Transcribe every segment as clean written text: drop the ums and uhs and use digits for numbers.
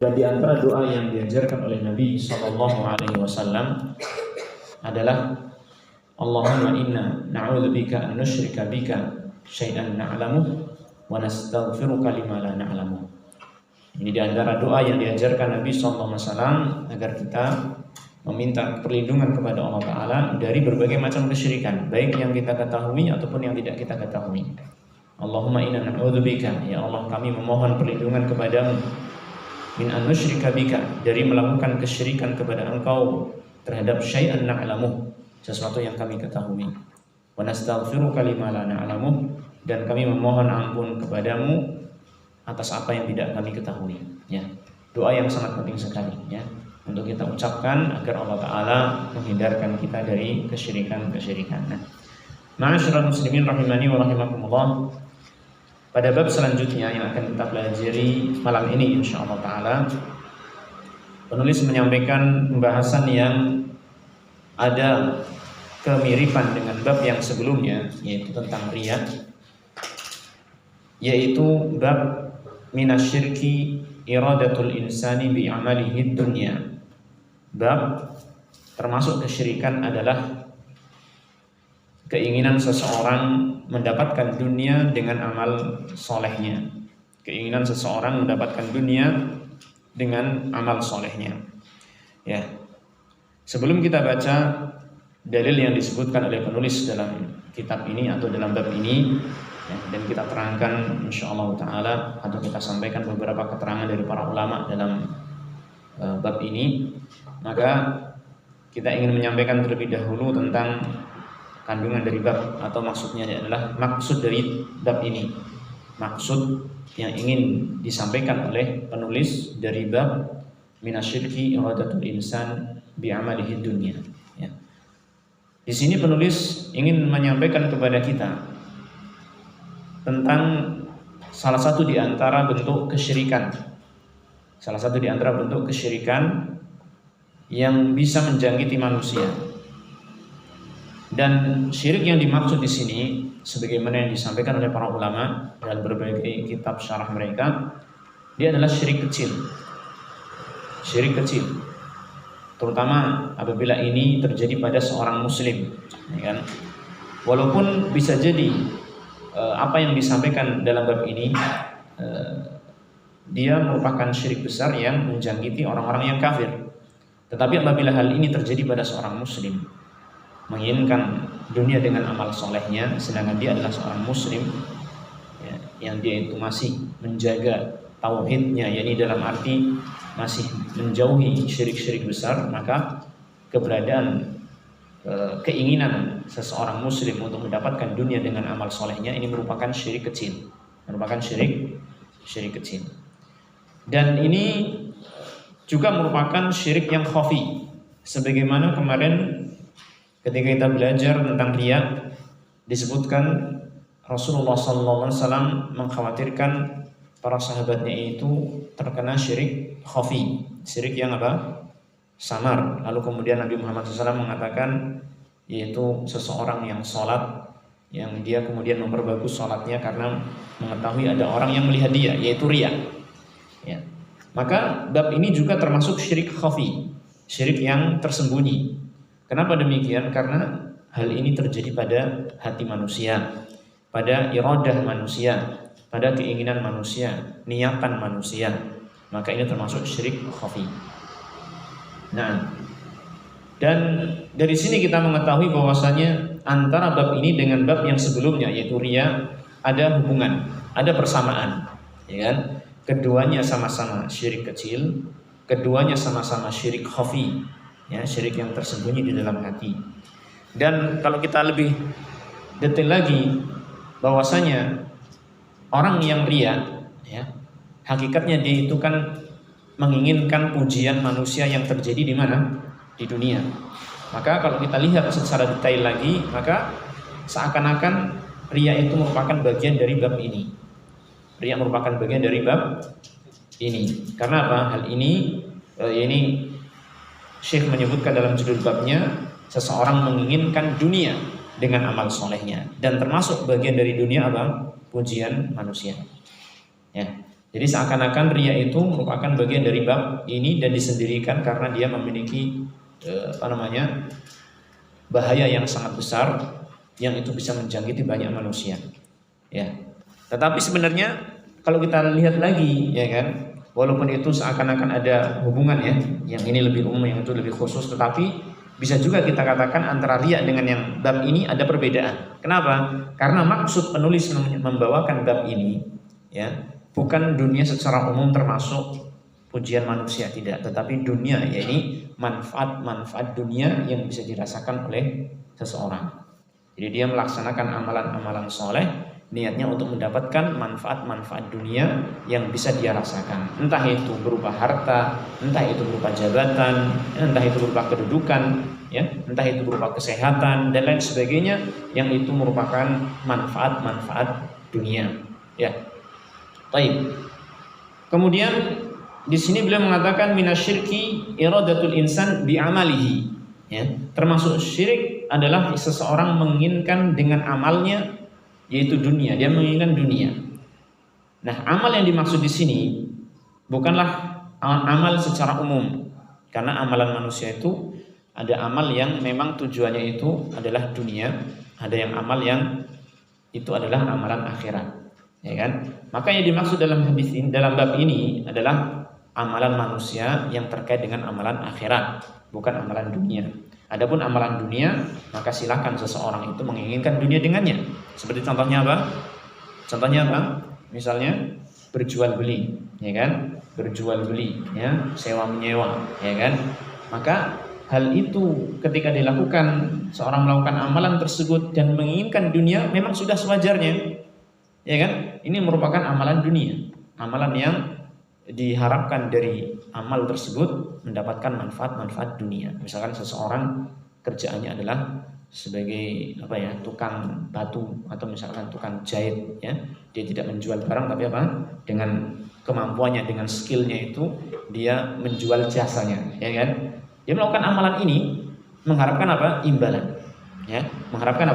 Dan di antara doa yang diajarkan oleh Nabi Shallallahu Alaihi Wasallam adalah Allahumma inna na'udzubika an nusyrika bika syai'an na'lamu wa nastaghfiruka lima la na'lamu. Ini di antara doa yang diajarkan Nabi Shallallahu Alaihi Wasallam agar kita meminta perlindungan kepada Allah Ta'ala dari berbagai macam kesyirikan, baik yang kita ketahui ataupun yang tidak kita ketahui. Allahumma inna na'udzubika, ya Allah kami memohon perlindungan kepadamu, min an nusyrika bika, dari melakukan kesyirikan kepada Engkau terhadap syai'an na'lamu, sesuatu yang kami ketahui, wa nastaghfiruka lima la na'lamu, dan kami memohon ampun kepadamu atas apa yang tidak kami ketahui. Ya, doa yang sangat penting sekali ya untuk kita ucapkan agar Allah Ta'ala menghindarkan kita dari kesyirikan-kesyirikan. Nah, ma'asyiral muslimin rahimani wa rahimakumullah, pada bab selanjutnya yang akan kita pelajari malam ini insyaallah ta'ala, penulis menyampaikan pembahasan yang ada kemiripan dengan bab yang sebelumnya, yaitu tentang riya, yaitu bab minasyirki iradatul insani bi amalihi dunya. Bab termasuk kesyirikan adalah keinginan seseorang mendapatkan dunia dengan amal solehnya. Keinginan seseorang mendapatkan dunia dengan amal solehnya. Ya. Sebelum kita baca dalil yang disebutkan oleh penulis dalam kitab ini atau dalam bab ini, ya, dan kita terangkan insyaallah ta'ala atau kita sampaikan beberapa keterangan dari para ulama dalam bab ini, maka kita ingin menyampaikan terlebih dahulu tentang kandungan dari bab, atau maksudnya adalah maksud dari bab ini, maksud yang ingin disampaikan oleh penulis dari bab minasyirki iradatul insan bi amalihi dunya. Ya. Di sini penulis ingin menyampaikan kepada kita tentang salah satu di antara bentuk kesyirikan, salah satu di antara bentuk kesyirikan yang bisa menjangkiti manusia. Dan syirik yang dimaksud di sini, sebagaimana yang disampaikan oleh para ulama dalam berbagai kitab syarah mereka, dia adalah syirik kecil. Syirik kecil, terutama apabila ini terjadi pada seorang muslim, ya kan? Walaupun bisa jadi apa yang disampaikan dalam bab ini dia merupakan syirik besar yang menjangkiti orang-orang yang kafir. Tetapi apabila hal ini terjadi pada seorang muslim, menginginkan dunia dengan amal solehnya, sedangkan dia adalah seorang muslim ya, yang dia itu masih menjaga tauhidnya, yakni dalam arti masih menjauhi syirik-syirik besar, maka keberadaan keinginan seseorang muslim untuk mendapatkan dunia dengan amal solehnya ini merupakan syirik kecil, merupakan syirik kecil. Dan ini juga merupakan syirik yang khafi, sebagaimana kemarin ketika kita belajar tentang riya, disebutkan Rasulullah SAW mengkhawatirkan para sahabatnya itu terkena syirik khafi, syirik yang apa? Samar. Lalu kemudian Nabi Muhammad SAW mengatakan, yaitu seseorang yang sholat, yang dia kemudian memperbagus sholatnya karena mengetahui ada orang yang melihat dia, yaitu riya. Ya. Maka bab ini juga termasuk syirik khafi, syirik yang tersembunyi. Kenapa demikian? Karena hal ini terjadi pada hati manusia, pada iradah manusia, pada keinginan manusia, niatan manusia. Maka ini termasuk syirik khafi. Nah, dan dari sini kita mengetahui bahwasanya antara bab ini dengan bab yang sebelumnya, yaitu riya, ada hubungan, ada persamaan, ya kan? Keduanya sama-sama syirik kecil, keduanya sama-sama syirik khafi, ya, syirik yang tersembunyi di dalam hati. Dan kalau kita lebih detail lagi, bahwasanya orang yang riya, ya, hakikatnya dia itu kan menginginkan pujian manusia yang terjadi di mana? Di dunia. Maka kalau kita lihat secara detail lagi, maka seakan-akan riya itu merupakan bagian dari bab ini. Riya merupakan bagian dari bab ini. Karena apa? Hal ini Syekh menyebutkan dalam judul babnya, seseorang menginginkan dunia dengan amal solehnya, dan termasuk bagian dari dunia apa? Pujian manusia. Ya. Jadi seakan-akan riya itu merupakan bagian dari bab ini dan disendirikan karena dia memiliki bahaya yang sangat besar yang itu bisa menjangkiti banyak manusia. Ya. Tetapi sebenarnya kalau kita lihat lagi, ya kan, walaupun itu seakan-akan ada hubungan ya, yang ini lebih umum, yang itu lebih khusus, tetapi bisa juga kita katakan antara riya dengan yang bab ini ada perbedaan. Kenapa? Karena maksud penulis membawakan bab ini, ya, bukan dunia secara umum termasuk pujian manusia, tidak, tetapi dunia, yakni manfaat-manfaat dunia yang bisa dirasakan oleh seseorang. Jadi dia melaksanakan amalan-amalan soleh, niatnya untuk mendapatkan manfaat-manfaat dunia yang bisa dia rasakan. Entah itu berupa harta, entah itu berupa jabatan, entah itu berupa kedudukan, ya, entah itu berupa kesehatan dan lain sebagainya, yang itu merupakan manfaat-manfaat dunia. Ya. Baik. Kemudian di sini beliau mengatakan minasyirki iradatul insan bi amalihi. Ya, termasuk syirik adalah seseorang menginginkan dengan amalnya yaitu dunia, dia menginginkan dunia. Nah, amal yang dimaksud di sini bukanlah amal secara umum, karena amalan manusia itu ada amal yang memang tujuannya itu adalah dunia, ada yang amal yang itu adalah amalan akhirat, ya kan? Maka yang dimaksud dalam hadis ini, dalam bab ini adalah amalan manusia yang terkait dengan amalan akhirat, bukan amalan dunia. Adapun amalan dunia, maka silakan seseorang itu menginginkan dunia dengannya. Seperti contohnya apa? Contohnya apa? Misalnya berjual beli, ya kan? Berjual beli, ya, sewa menyewa, ya kan? Maka hal itu ketika dilakukan, seorang melakukan amalan tersebut dan menginginkan dunia, memang sudah sewajarnya, ya kan? Ini merupakan amalan dunia, amalan yang diharapkan dari amal tersebut mendapatkan manfaat-manfaat dunia. Misalkan seseorang kerjaannya adalah sebagai tukang batu atau misalkan tukang jahit, ya. Dia tidak menjual barang tapi dengan kemampuannya, dengan skillnya itu dia menjual jasanya, ya kan? Dia melakukan amalan ini mengharapkan imbalan, ya, mengharapkan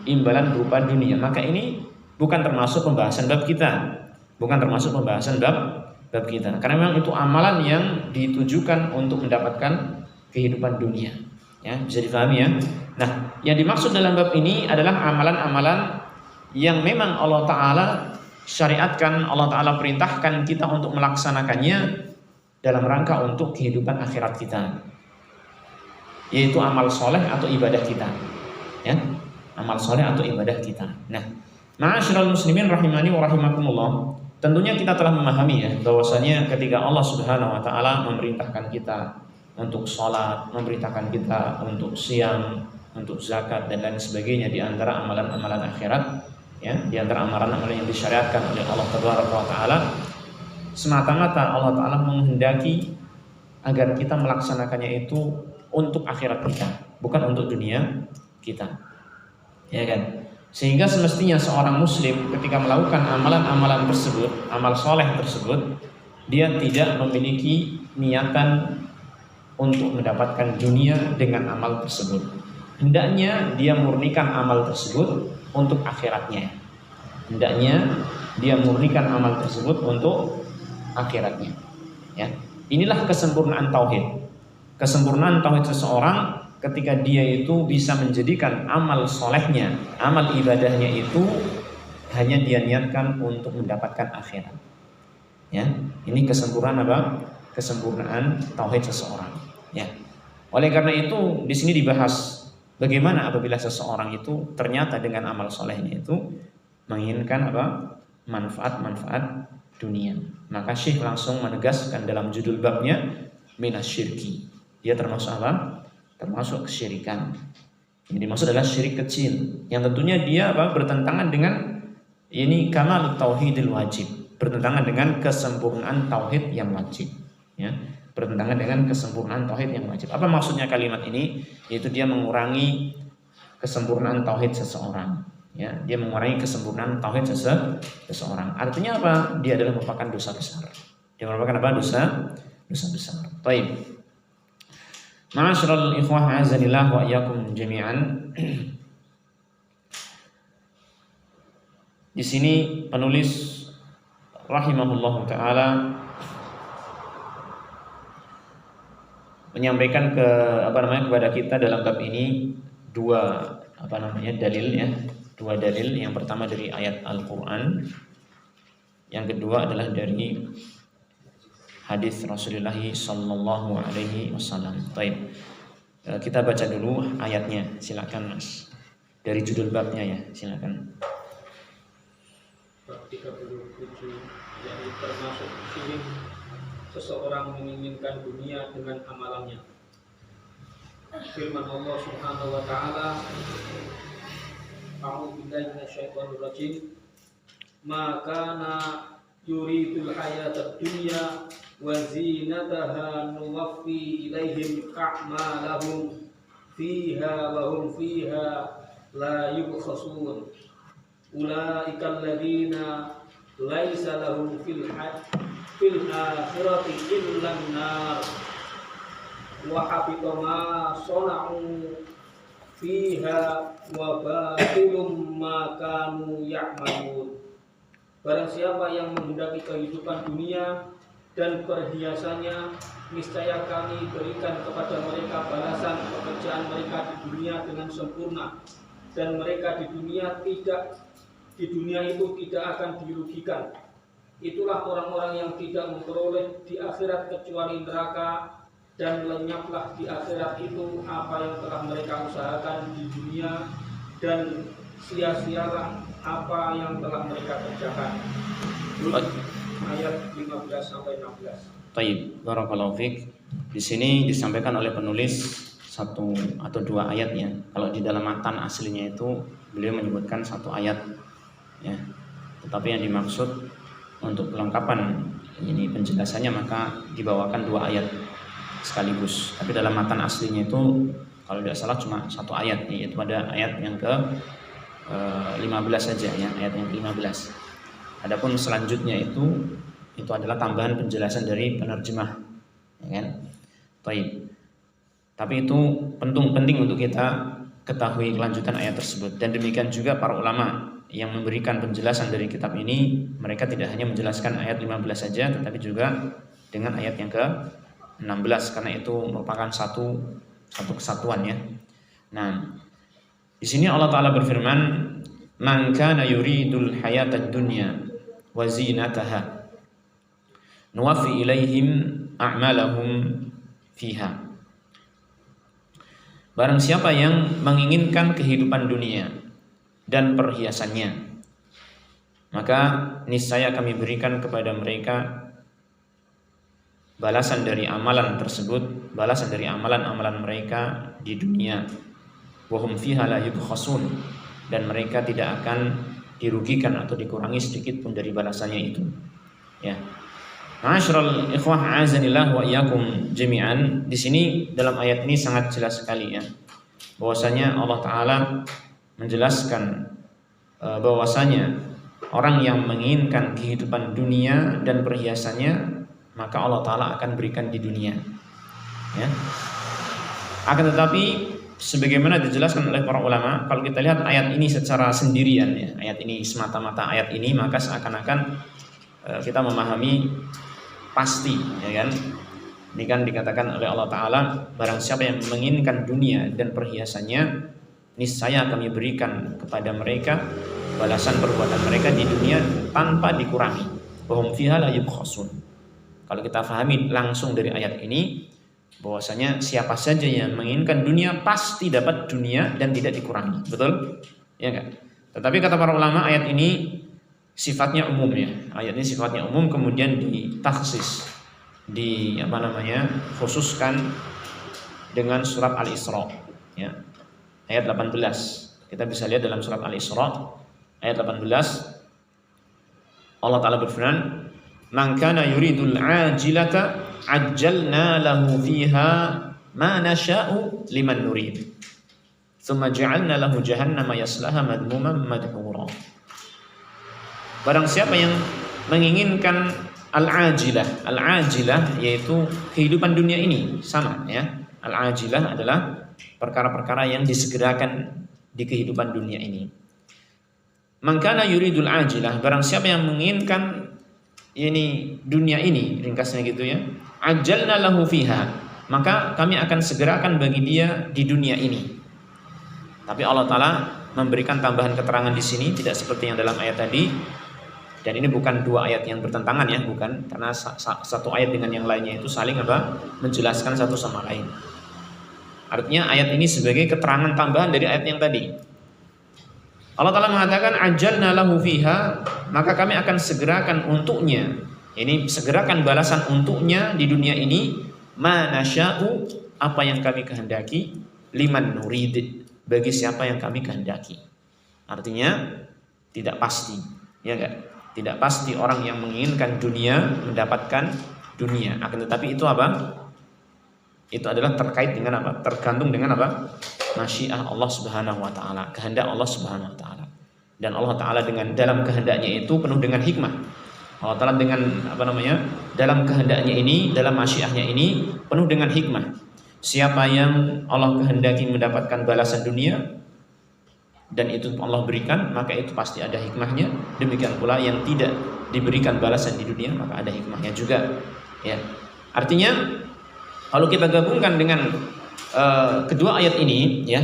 imbalan berupa dunia. Maka ini bukan termasuk pembahasan bab kita, bukan termasuk pembahasan bab kita, karena memang itu amalan yang ditujukan untuk mendapatkan kehidupan dunia, ya, bisa difahami ya. Nah, yang dimaksud dalam bab ini adalah amalan-amalan yang memang Allah Ta'ala syariatkan, Allah Ta'ala perintahkan kita untuk melaksanakannya dalam rangka untuk kehidupan akhirat kita, yaitu amal soleh atau ibadah kita, ya, amal soleh atau ibadah kita. Nah, ma'asyiral muslimin rahimani wa rahimakumullah, tentunya kita telah memahami ya bahwasanya ketika Allah Subhanahu wa taala memerintahkan kita untuk sholat, memerintahkan kita untuk siam, untuk zakat dan lain sebagainya di antara amalan-amalan akhirat, ya, di antara amalan-amalan yang disyariatkan oleh Allah Taala, semata-mata Allah Taala menghendaki agar kita melaksanakannya itu untuk akhirat kita, bukan untuk dunia kita, ya kan? Sehingga semestinya seorang muslim ketika melakukan amalan-amalan tersebut, amal soleh tersebut, dia tidak memiliki niatan untuk mendapatkan dunia dengan amal tersebut. Hendaknya dia murnikan amal tersebut untuk akhiratnya. Hendaknya dia murnikan amal tersebut untuk akhiratnya. Ya. Inilah kesempurnaan tauhid. Kesempurnaan tauhid seseorang ketika dia itu bisa menjadikan amal solehnya, amal ibadahnya itu hanya dia niatkan untuk mendapatkan akhirat. Ya, ini kesempurnaan kesempurnaan tauhid seseorang. Ya, oleh karena itu di sini dibahas bagaimana apabila seseorang itu ternyata dengan amal solehnya itu menginginkan manfaat-manfaat dunia. Maka Syekh langsung menegaskan dalam judul babnya minasyirki. Dia termasuk termasuk kesyirikan. Yang dimaksud adalah syirik kecil, yang tentunya dia bertentangan dengan ini kamal tauhidil wajib, bertentangan dengan kesempurnaan tauhid yang wajib, ya, bertentangan dengan kesempurnaan tauhid yang wajib. Apa maksudnya kalimat ini? Yaitu dia mengurangi kesempurnaan tauhid seseorang, ya, dia mengurangi kesempurnaan tauhid seseorang. Artinya apa? Dia adalah merupakan dosa besar. Dia merupakan dosa besar. Baik. Ma'asyiral ikhwah azanillah wa iyyakum jami'an. Di sini penulis rahimahullahu taala menyampaikan kepada kita dalam bab ini dua dalil ya. Dua dalil, yang pertama dari ayat Al-Qur'an, yang kedua adalah dari hadis Rasulullah sallallahu alaihi wasallam. Baik. Kita baca dulu ayatnya, silakan Mas. Dari judul babnya ya, silakan. Bab 37, yang termasuk syirik seseorang menginginkan dunia dengan amalannya. Firman Allah Subhanahu wa taala, A'udzu billahi minasyaitonir rajim. Ma kana yuridul hayatad dunya wa zinataha nuwaffi ilaihim a'malahum fiha wa hum fiha la yubkhasun. Ulaika alladziina laisa lahum fil akhirati illa an-nar wa habita ma sana'u fiha wa batilum ma kanu ya'malun. Barang siapa yang menghendaki kehidupan dunia dan perhiasannya, niscaya kami berikan kepada mereka balasan pekerjaan mereka di dunia dengan sempurna, dan mereka di dunia itu tidak akan dirugikan. Itulah orang-orang yang tidak memperoleh di akhirat kecuali neraka, dan lenyaplah di akhirat itu apa yang telah mereka usahakan di dunia, dan sia-sialah apa yang telah mereka kerjakan. Ayat 15 sampai 16. Baik, barakallahu fiik. Di sini disampaikan oleh penulis satu atau dua ayat ya. Kalau di dalam matan aslinya itu beliau menyebutkan satu ayat ya. Tetapi yang dimaksud untuk kelengkapan ini penjelasannya maka dibawakan dua ayat sekaligus. Tapi dalam matan aslinya itu kalau tidak salah cuma satu ayat, yaitu ada ayat yang ke 15 saja ya, ayat yang ke-15. Adapun selanjutnya itu adalah tambahan penjelasan dari penerjemah, ya kan? Baik. Tapi itu penting untuk kita ketahui kelanjutan ayat tersebut, dan demikian juga para ulama yang memberikan penjelasan dari kitab ini, mereka tidak hanya menjelaskan ayat 15 saja, tetapi juga dengan ayat yang ke-16, karena itu merupakan satu kesatuan ya. Nah, di sini Allah Ta'ala berfirman, "Man kana yuridul hayatad dunya wa zinataha nuwaffi ilaihim a'malahum fiha." Barang siapa yang menginginkan kehidupan dunia dan perhiasannya, maka niscaya kami berikan kepada mereka balasan dari amalan tersebut, balasan dari amalan-amalan mereka di dunia. Wa hum fiha la yubkhasun, dan mereka tidak akan dirugikan atau dikurangi sedikit pun dari balasannya itu. Ya. Ma'asyiral ikhwah azanillah wa iyyakum jami'an. Di sini dalam ayat ini sangat jelas sekali ya, bahwasanya Allah Ta'ala menjelaskan bahwasanya orang yang menginginkan kehidupan dunia dan perhiasannya, maka Allah Ta'ala akan berikan di dunia ya. Akan tetapi sebagaimana dijelaskan oleh para ulama, kalau kita lihat ayat ini secara sendirian ya, ayat ini semata-mata ayat ini, maka seakan-akan kita memahami pasti ya kan. Ini kan dikatakan oleh Allah Ta'ala, barang siapa yang menginginkan dunia dan perhiasannya, niscaya kami berikan kepada mereka balasan perbuatan mereka di dunia tanpa dikurangi. Wa hum fiha la yubkhasun. Kalau kita pahami langsung dari ayat ini, bahwasanya siapa saja yang menginginkan dunia pasti dapat dunia dan tidak dikurangi, betul? Ya kan? Tetapi kata para ulama, ayat ini sifatnya umum ya. Ayat ini sifatnya umum, kemudian ditakhsis, khususkan dengan surat Al-Isra ya. Ayat 18. Kita bisa lihat dalam surat Al-Isra ayat 18, Allah Ta'ala berfirman, "Man kana yuridul ajilata ajjalna lahu fiha ma nasha'u liman nurid. Tsumma ja'alna lahu jahannama yaslaha madmuman madhura." Barang siapa yang menginginkan al-ajilah yaitu kehidupan dunia ini, sama ya. Al-ajilah adalah perkara-perkara yang disegerakan di kehidupan dunia ini. Man kana yuridul ajilah, barang siapa yang menginginkan ini dunia ini, ringkasnya gitu ya, ajalna lahu fiha, maka kami akan segerakan bagi dia di dunia ini. Tapi Allah Ta'ala memberikan tambahan keterangan di sini, tidak seperti yang dalam ayat tadi. Dan ini bukan dua ayat yang bertentangan ya, bukan, karena satu ayat dengan yang lainnya itu saling menjelaskan satu sama lain. Artinya ayat ini sebagai keterangan tambahan dari ayat yang tadi. Allah Ta'ala mengatakan ajalna lahu fiha, maka kami akan segerakan untuknya, ini segerakan balasan untuknya di dunia ini, ma nasya'u, apa yang kami kehendaki, liman nurid, bagi siapa yang kami kehendaki. Artinya tidak pasti, ya enggak? Tidak pasti orang yang menginginkan dunia mendapatkan dunia. Akan tetapi itu apa? Itu adalah terkait dengan apa? Tergantung dengan apa? Masyiah Allah Subhanahu wa taala, kehendak Allah Subhanahu wa taala. Dan Allah Taala dengan dalam kehendaknya itu penuh dengan hikmah. Allah Taala dengan dalam kehendaknya ini, dalam masyiahnya ini penuh dengan hikmah. Siapa yang Allah kehendaki mendapatkan balasan dunia dan itu Allah berikan, maka itu pasti ada hikmahnya. Demikian pula yang tidak diberikan balasan di dunia, maka ada hikmahnya juga. Ya, artinya kalau kita gabungkan dengan kedua ayat ini, ya,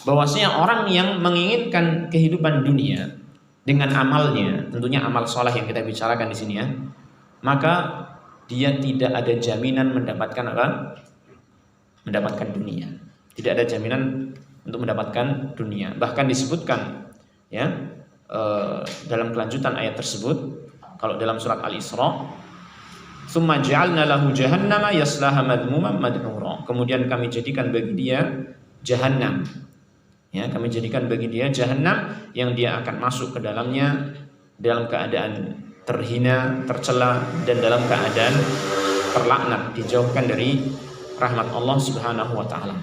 bahwasanya orang yang menginginkan kehidupan dunia dengan amalnya, tentunya amal soleh yang kita bicarakan di sini ya, maka dia tidak ada jaminan mendapatkan apa? Mendapatkan dunia. Tidak ada jaminan untuk mendapatkan dunia. Bahkan disebutkan ya dalam kelanjutan ayat tersebut, kalau dalam surat Al-Isra, "Tsumma ja'alna lahu jahannama yaslaha madhmuman madhura." Kemudian kami jadikan bagi dia jahannam. Ya, kami jadikan bagi dia jahannam yang dia akan masuk ke dalamnya dalam keadaan terhina, tercela, dan dalam keadaan terlaknat, dijauhkan dari rahmat Allah Subhanahu wa taala.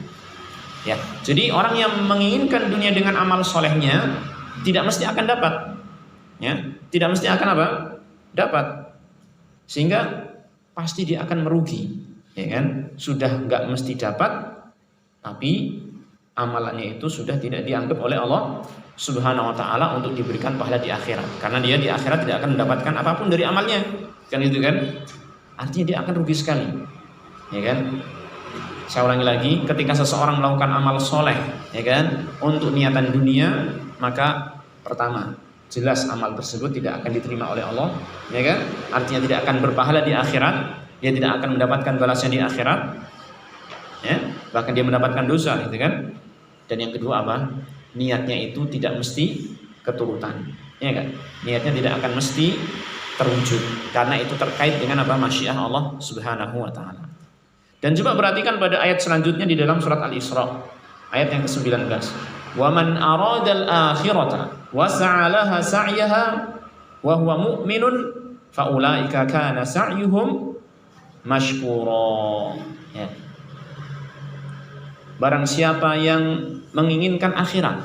Ya, jadi orang yang menginginkan dunia dengan amal solehnya tidak mesti akan dapat, ya, tidak mesti akan apa? Dapat, sehingga pasti dia akan merugi, ya kan? Sudah nggak mesti dapat, tapi amalannya itu sudah tidak dianggap oleh Allah Subhanahu wa taala untuk diberikan pahala di akhirat, karena dia di akhirat tidak akan mendapatkan apapun dari amalnya, kan gitu kan? Artinya dia akan rugi sekali, ya kan? Saya ulangi lagi, ketika seseorang melakukan amal soleh, ya kan, untuk niatan dunia, maka pertama, jelas amal tersebut tidak akan diterima oleh Allah, ya kan? Artinya tidak akan berpahala di akhirat, dia tidak akan mendapatkan balasnya di akhirat, ya, bahkan dia mendapatkan dosa, gitu kan? Dan yang kedua apa? Niatnya itu tidak mesti keturutan, ya kan? Niatnya tidak akan mesti terwujud, karena itu terkait dengan apa? Masyiah Allah Subhanahu wa taala. Dan coba perhatikan pada ayat selanjutnya di dalam surat Al-Isra, ayat yang ke-19. Wa man aradal akhirata wa sa'alaha sa'yaha wa huwa mu'minun fa ulaika kana sa'yuhum mashkura. Ya. Barang siapa yang menginginkan akhirat,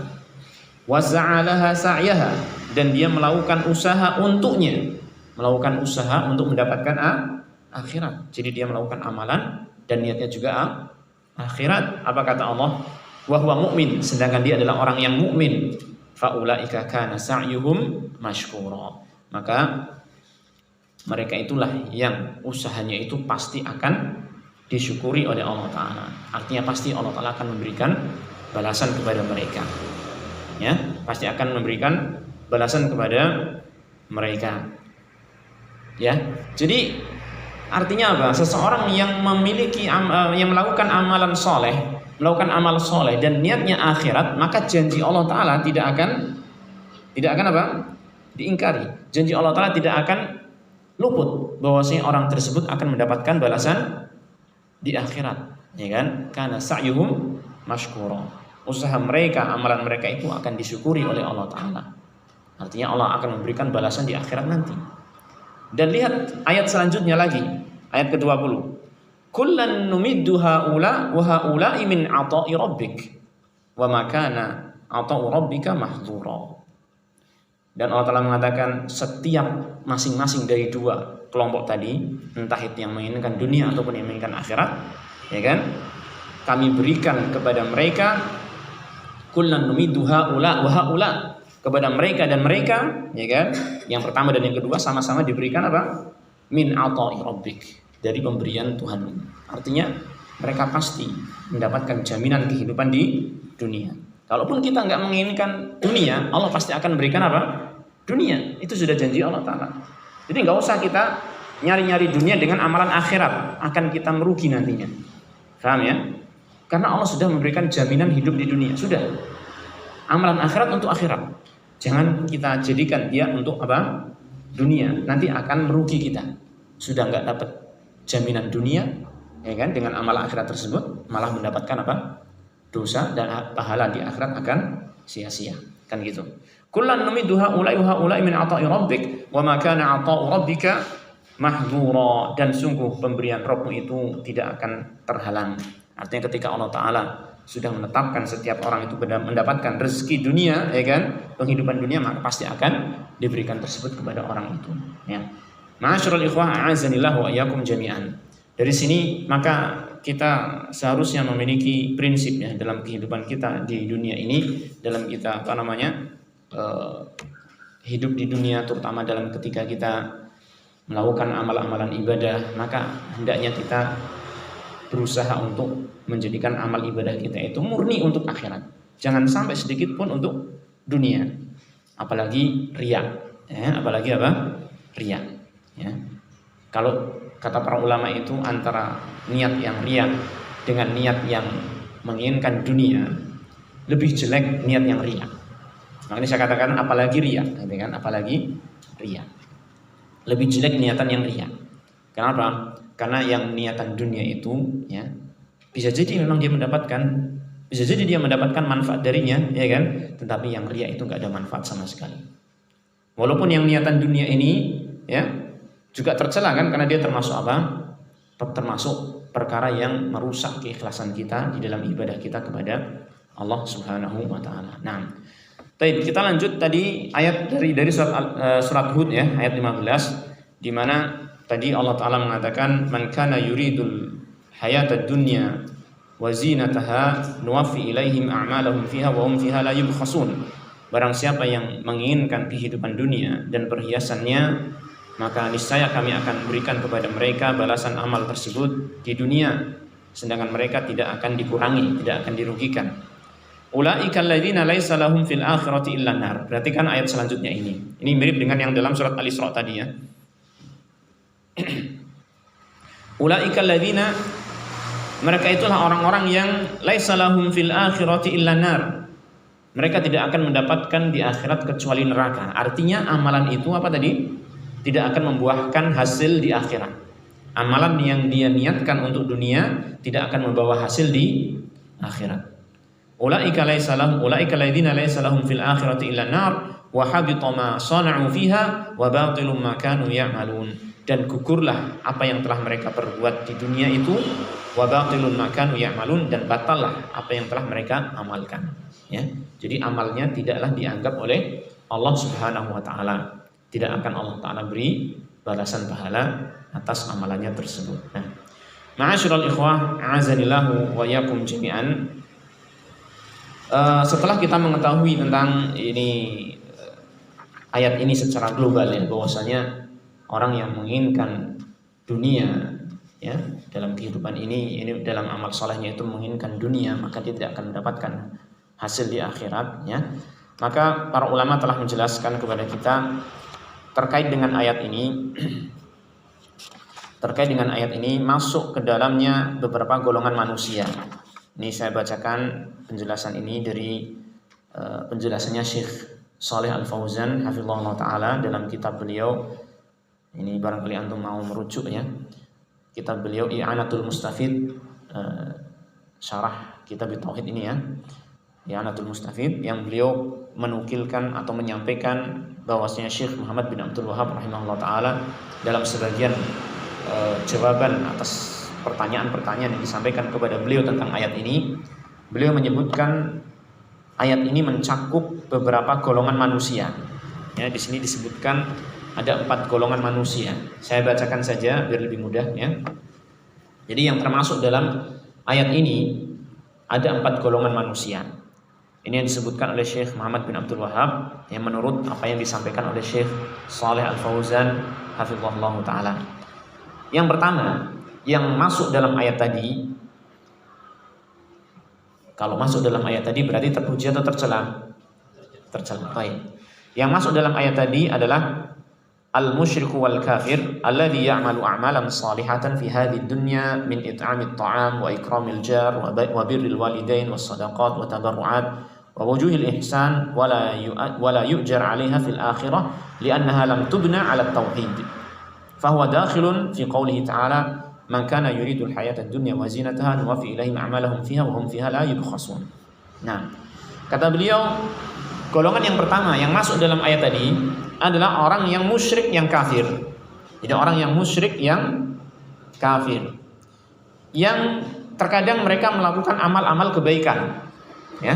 wa sa'alaha sa'yaha, dan dia melakukan usaha untuknya, melakukan usaha untuk mendapatkan akhirat. Jadi dia melakukan amalan dan niatnya juga akhirat. Apa kata Allah? Wa huwa mu'min, sedangkan dia adalah orang yang mukmin. Fa ulaika kana sa'yuhum mashkura. Maka mereka itulah yang usahanya itu pasti akan disyukuri oleh Allah Ta'ala. Artinya pasti Allah Ta'ala akan memberikan balasan kepada mereka, ya, pasti akan memberikan balasan kepada mereka, ya. Jadi artinya apa? Seseorang yang memiliki yang melakukan amalan soleh, melakukan amal soleh dan niatnya akhirat, maka janji Allah Ta'ala tidak akan apa? Diingkari. Janji Allah Ta'ala tidak akan luput bahwasanya orang tersebut akan mendapatkan balasan di akhirat, ya kan? Karena sa'yuhum mashkura. Usaha mereka, amalan mereka itu akan disyukuri oleh Allah Ta'ala. Artinya Allah akan memberikan balasan di akhirat nanti. Dan lihat ayat selanjutnya lagi, ayat ke-20. Kullan numiddu haula wa haula'i min 'ata'i rabbik wa ma kana 'ata'u rabbika mahdzura. Dan Allah Ta'ala mengatakan setiap masing-masing dari dua kelompok tadi, entah itu yang menginginkan dunia ataupun yang menginginkan akhirat, ya kan, kami berikan kepada mereka kullan numiddu haula wa haula, kepada mereka dan mereka, ya kan, yang pertama dan yang kedua sama-sama diberikan apa? min ata'i rabbik, dari pemberian Tuhanmu. Artinya mereka pasti mendapatkan jaminan kehidupan di dunia. Kalaupun kita nggak menginginkan dunia, Allah pasti akan berikan apa? Dunia. Itu sudah janji Allah Ta'ala. Jadi nggak usah kita nyari-nyari dunia dengan amalan akhirat, akan kita merugi nantinya. Paham ya? Karena Allah sudah memberikan jaminan hidup di dunia. Sudah. Amalan akhirat untuk akhirat. Jangan kita jadikan dia untuk apa? Dunia. Nanti akan merugi kita. Sudah nggak dapat jaminan dunia, ya kan? Dengan amal akhirat tersebut malah mendapatkan apa? Dosa, dan pahala di akhirat akan sia-sia. Kan gitu. Kullan numiddu haula'i wa haula'i min ata'i rabbik wa ma kana ata'u rabbika mahdzura, dan sungguh pemberian Rabbmu itu tidak akan terhalang. Artinya ketika Allah Ta'ala sudah menetapkan setiap orang itu mendapatkan rezeki dunia, ya kan, penghidupan dunia, maka pasti akan diberikan tersebut kepada orang itu. Ya. Ma'asyiral ikhwah, a'azanillah wa iyyakum jami'an. Dari sini maka kita seharusnya memiliki prinsip ya dalam kehidupan kita di dunia ini, dalam kita hidup di dunia, terutama dalam ketika kita melakukan amal-amalan ibadah, maka hendaknya kita berusaha untuk menjadikan amal ibadah kita itu murni untuk akhirat. Jangan sampai sedikit pun untuk dunia. Apalagi riya. Ya, apalagi apa? Riya. Ya. Kalau kata para ulama itu antara niat yang riya dengan niat yang menginginkan dunia, lebih jelek niat yang riya. Makanya saya katakan apalagi riya, kan? Apalagi riya. Lebih jelek niatan yang riya. Kenapa? Karena yang niatan dunia itu ya bisa jadi memang dia mendapatkan, bisa jadi dia mendapatkan manfaat darinya, ya kan? Tetapi yang riya itu nggak ada manfaat sama sekali. Walaupun yang niatan dunia ini ya juga tercela kan, karena dia termasuk apa? Termasuk perkara yang merusak keikhlasan kita di dalam ibadah kita kepada Allah Subhanahu wa taala. Nah, baik, kita lanjut tadi ayat dari surat Hud ya, ayat 15, di mana tadi Allah Ta'ala mengatakan man kana yuridul hayatad dunya wa zinataha nuwaffi ilaihim a'malahum fiha wa hum fiha la yubkhasun. Barang siapa yang menginginkan kehidupan dunia dan perhiasannya, maka niscaya kami akan berikan kepada mereka balasan amal tersebut di dunia, sedangkan mereka tidak akan dikurangi, tidak akan dirugikan. Ulaika alladzina laisa lahum fil akhirati illa nar. Perhatikan ayat selanjutnya ini. Ini mirip dengan yang dalam surat Al-Isra tadi ya. Ulaika alladzina, mereka itulah orang-orang yang laisa lahum fil akhirati illa nar. Mereka tidak akan mendapatkan di akhirat kecuali neraka. Artinya amalan itu apa tadi? Tidak akan membuahkan hasil di akhirat. Amalan yang dia niatkan untuk dunia tidak akan membawa hasil di akhirat. Ulaika alladzina laisa lahum fil akhirati illa nar wa habita ma sana'u fiha wa batilum ma kanu ya'malun. Dan gugurlah apa yang telah mereka perbuat di dunia itu, wa batilun ma kanu ya'malun, dan batallah apa yang telah mereka amalkan. Ya. Jadi amalnya tidaklah dianggap oleh Allah Subhanahu wa taala. Tidak akan Allah Ta'ala beri balasan pahala atas amalannya tersebut. Nah, ma'asyiral ikhwah, a'azanillahu wa iyyakum jami'an. Setelah kita mengetahui tentang ini ayat ini secara global ya, bahwasanya orang yang menginginkan dunia ya dalam kehidupan ini dalam amal salehnya itu menginginkan dunia, maka dia tidak akan mendapatkan hasil di akhirat ya. Maka para ulama telah menjelaskan kepada kita terkait dengan ayat ini. Terkait dengan ayat ini masuk ke dalamnya beberapa golongan manusia. Ini saya bacakan penjelasan ini dari penjelasannya Syekh Shalih Al-Fauzan hafizahullah taala dalam kitab beliau. Ini barangkali antum mau merujuk ya. Kitab beliau I'anatul Mustafid, syarah kitab tauhid ini ya. I'anatul Mustafid, yang beliau menukilkan atau menyampaikan bahwasanya Syekh Muhammad bin Abdul Wahhab rahimahullah taala dalam sebagian jawaban atas pertanyaan-pertanyaan yang disampaikan kepada beliau tentang ayat ini, beliau menyebutkan ayat ini mencakup beberapa golongan manusia. Ya, di sini disebutkan ada 4 golongan manusia. Saya bacakan saja biar lebih mudah ya. Jadi yang termasuk dalam ayat ini ada 4 golongan manusia. Ini yang disebutkan oleh Syekh Muhammad bin Abdul Wahhab yang menurut apa yang disampaikan oleh Syekh Shalih Al-Fauzan hafizahullah taala. Yang pertama, yang masuk dalam ayat tadi, kalau masuk dalam ayat tadi berarti terpuji atau tercela? Tercela. Baik. Yang masuk dalam ayat tadi adalah al-musyriku wal kafir alladhi ya'malu a'malan salihatan fi hadhihi dunya min it'amit ta'am wa ikramil jar wa birril walidain was sadaqat wa tabarru'at wa wujuhil ihsan wa la yu'jar 'alaiha fil akhirah li'annaha lam tubna 'ala at-tauhid. فهو داخل في قوله تعالى من كان يريد الحياة الدنيا وزينتها نوفي إليهم أعمالهم فيها وهم فيها لا يبخسون. Nah, kata beliau, golongan yang pertama yang masuk dalam ayat tadi adalah orang yang musyrik yang kafir. Jadi orang yang musyrik yang kafir, yang terkadang mereka melakukan amal-amal kebaikan, ya,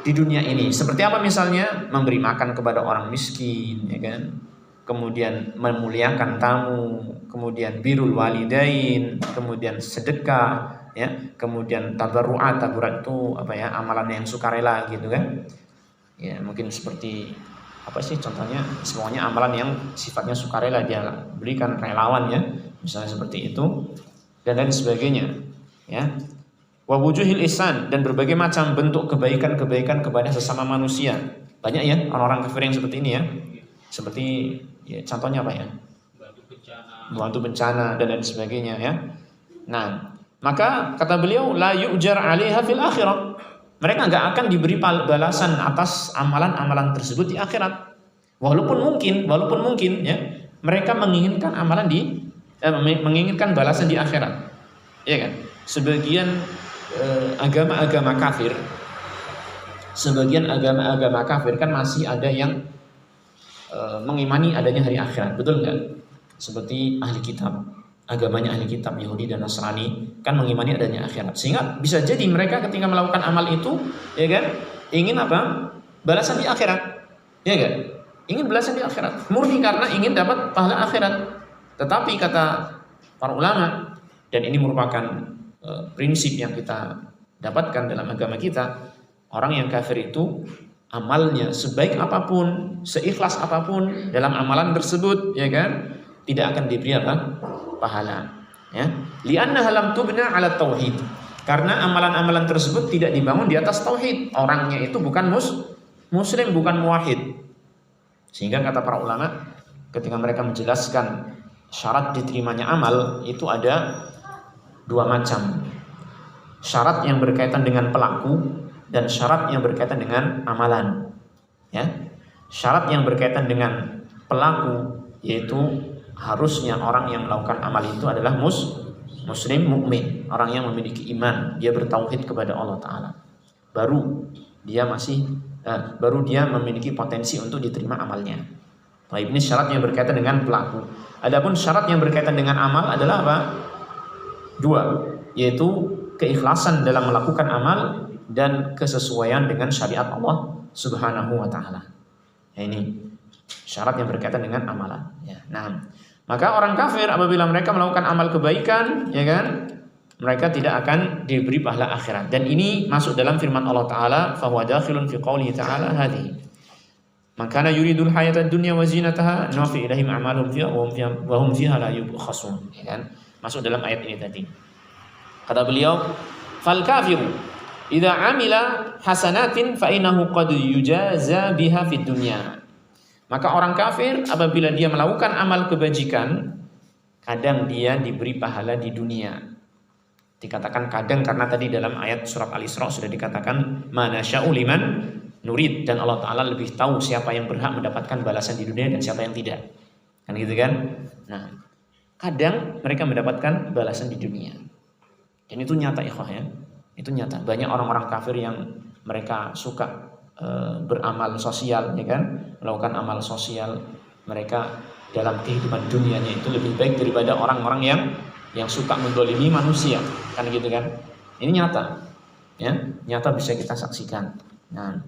di dunia ini. Seperti apa misalnya? Memberi makan kepada orang miskin, ya kan? Kemudian memuliakan tamu, kemudian birrul walidain, kemudian sedekah, ya, kemudian tabarruat itu apa ya, amalan yang sukarela gitu kan, ya, mungkin seperti apa sih contohnya, semuanya amalan yang sifatnya sukarela dia berikan, relawan ya, misalnya seperti itu dan lain sebagainya, ya. Wa wujuhil ihsan, dan berbagai macam bentuk kebaikan-kebaikan kepada sesama manusia. Banyak ya orang-orang kafir yang seperti ini ya. Seperti ya, contohnya apa ya? Membantu bencana dan lain sebagainya ya. Nah, maka kata beliau la yu'jar 'alaiha fil akhirah. Mereka enggak akan diberi balasan atas amalan-amalan tersebut di akhirat. Walaupun mungkin ya, mereka menginginkan menginginkan balasan di akhirat. Ya kan? Sebagian agama-agama kafir kan masih ada yang mengimani adanya hari akhirat, betul nggak? Seperti ahli kitab, agamanya ahli kitab Yahudi dan Nasrani kan mengimani adanya akhirat, sehingga bisa jadi mereka ketika melakukan amal itu, ya kan, ingin apa? Balasan di akhirat, ya kan? Ingin balasan di akhirat, murni karena ingin dapat pahala akhirat. Tetapi kata para ulama, dan ini merupakan prinsip yang kita dapatkan dalam agama kita, orang yang kafir itu amalnya sebaik apapun, seikhlas apapun dalam amalan tersebut, ya kan, tidak akan diberi apa? Pahala, ya. Li'annaha lam tubna 'ala tauhid. Karena amalan-amalan tersebut tidak dibangun di atas tauhid. Orangnya itu bukan muslim, bukan muwahhid. Sehingga kata para ulama, ketika mereka menjelaskan syarat diterimanya amal itu ada dua macam. Syarat yang berkaitan dengan pelaku dan syarat yang berkaitan dengan amalan, ya. Syarat yang berkaitan dengan pelaku yaitu harusnya orang yang melakukan amal itu adalah muslim mukmin, orang yang memiliki iman, dia bertauhid kepada Allah Taala. Baru dia memiliki potensi untuk diterima amalnya. Baik, ini syarat yang berkaitan dengan pelaku. Adapun syarat yang berkaitan dengan amal adalah apa? Dua, yaitu keikhlasan dalam melakukan amal dan kesesuaian dengan syariat Allah Subhanahu wa taala. Ya, ini syarat yang berkaitan dengan amalan, ya. Nah, maka orang kafir apabila mereka melakukan amal kebaikan, ya kan, mereka tidak akan diberi pahala akhirat. Dan ini masuk dalam firman Allah Taala, fa huwa dakhilun fi qoulihi ta'ala hadhihi. Man kana yuridul hayatad dunya wa zinataha nuwaffi ilaihim a'malahum fiha wa hum fiha la yubkhasun, ya kan? Masuk dalam ayat ini tadi. Kata beliau, fal kafiru idza amila hasanatin fa innahu qad yujaza biha fid dunya. Maka orang kafir apabila dia melakukan amal kebajikan, kadang dia diberi pahala di dunia. Dikatakan kadang karena tadi dalam ayat surat Al-Isra sudah dikatakan manasya'u liman nurid, dan Allah Ta'ala lebih tahu siapa yang berhak mendapatkan balasan di dunia dan siapa yang tidak. Kan gitu kan? Nah, kadang mereka mendapatkan balasan di dunia. Dan itu nyata ikhwah ya. Itu nyata. Banyak orang-orang kafir yang mereka suka beramal sosial, ya kan? Melakukan amal sosial. Mereka dalam kehidupan dunianya itu lebih baik daripada orang-orang yang suka mendolimi manusia. Kan gitu kan? Ini nyata. Ya, nyata bisa kita saksikan. Nah,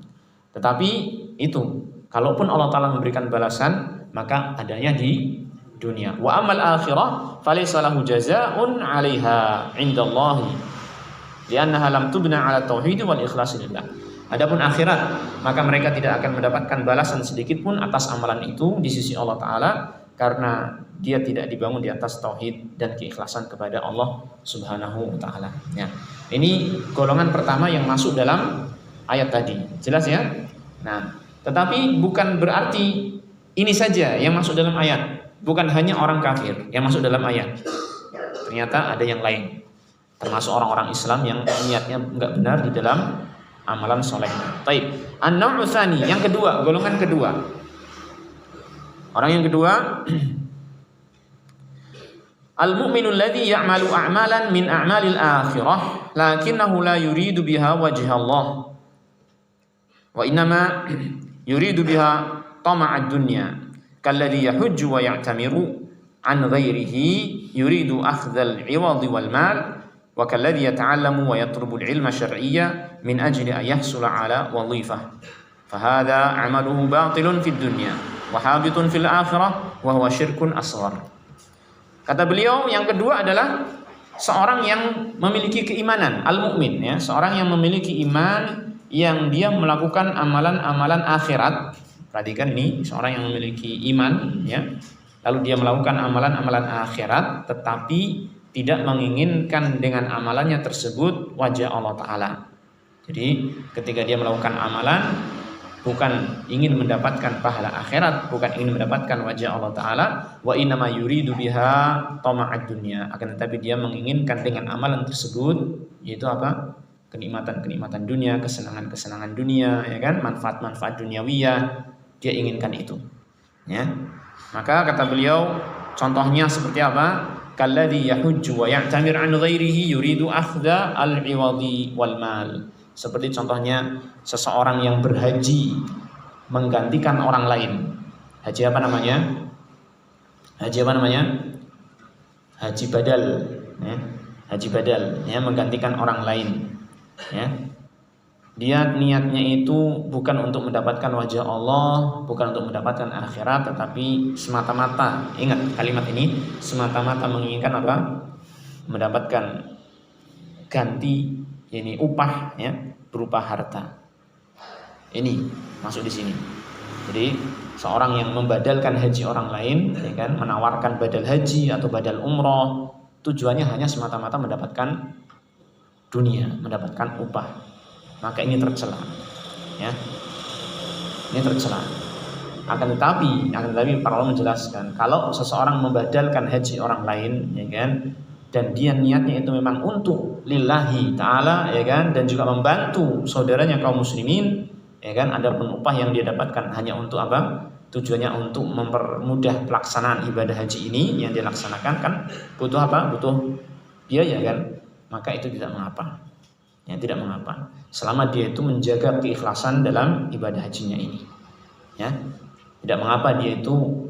tetapi itu, kalaupun Allah Ta'ala memberikan balasan, maka adanya di dunia. Wa amal akhirah falaysa lahu jazaa'un 'alaiha 'indallahi li'annaha lam tubna 'ala tauhid wal ikhlas lillah. Adapun akhirat, maka mereka tidak akan mendapatkan balasan sedikit pun atas amalan itu di sisi Allah Ta'ala, karena dia tidak dibangun di atas tauhid dan keikhlasan kepada Allah Subhanahu wa taala. Ya. Ini golongan pertama yang masuk dalam ayat tadi. Jelas ya? Nah, tetapi bukan berarti ini saja yang masuk dalam ayat. Bukan hanya orang kafir yang masuk dalam ayat. Ternyata ada yang lain. Termasuk orang-orang Islam yang niatnya enggak benar di dalam amalan solehnya. Taib. An-naw'u tsani, yang kedua, golongan kedua. Orang yang kedua, al-mu'minu alladhi ya'malu a'malan min a'malil akhirah lakinnahu la yuridu biha wajha Allah. Wa innama yuridu biha tama'ad dunya kalladhi yahujju wa ya'tamiru an ghairihi yuridu akhdhal 'iwadi wal mal wa kalladhi yata'allamu wa yatlubu al-'ilma syar'iyya min ajli an yahsula 'ala wadhifah. Fahadha 'amaluhu batilun fid dunya wa habitun fil akhirah wa huwa syirkun asghar. Kata beliau, yang kedua adalah seorang yang memiliki keimanan, al-mu'min ya, seorang yang memiliki iman yang dia melakukan amalan-amalan akhirat. Perhatikan ini, seorang yang memiliki iman ya, lalu dia melakukan amalan-amalan akhirat tetapi tidak menginginkan dengan amalannya tersebut wajah Allah taala. Jadi ketika dia melakukan amalan bukan ingin mendapatkan pahala akhirat, bukan ingin mendapatkan wajah Allah taala, wa innama yuridu biha tama'ad dunya, akan tetapi dia menginginkan dengan amalan tersebut yaitu apa? Kenikmatan-kenikmatan dunia, kesenangan-kesenangan dunia, ya kan? Manfaat-manfaat duniawiyah, dia inginkan itu. Ya. Maka kata beliau, contohnya seperti apa? Kalladhi yahujju wa ya'tamir an ghairihi yuridu akhdha al-'iwadi wal mal. Seperti contohnya seseorang yang berhaji menggantikan orang lain. Haji apa namanya? Haji apa namanya? Haji badal, ya. Haji badal, ya, menggantikan orang lain. Ya. Dia niatnya itu bukan untuk mendapatkan wajah Allah, bukan untuk mendapatkan akhirat, tetapi semata-mata, ingat kalimat ini, semata-mata menginginkan apa? Mendapatkan ganti, ini upah ya, berupa harta. Ini masuk di sini. Jadi seorang yang membadalkan haji orang lain, ya kan, menawarkan badal haji atau badal umroh, tujuannya hanya semata-mata mendapatkan dunia, mendapatkan upah. Maka ini tercela. Ya. Ini tercela. Akan tetapi para ulama menjelaskan, kalau seseorang membadalkan haji orang lain, ya kan, dan dia niatnya itu memang untuk lillahi ta'ala, ya kan, dan juga membantu saudaranya kaum muslimin, ya kan, adapun upah yang dia dapatkan hanya untuk apa? Tujuannya untuk mempermudah pelaksanaan ibadah haji ini yang dia laksanakan, kan butuh apa? Butuh biaya kan? Maka itu tidak mengapa. Ya, tidak mengapa. Selama dia itu menjaga keikhlasan dalam ibadah hajinya ini. Ya. Tidak mengapa dia itu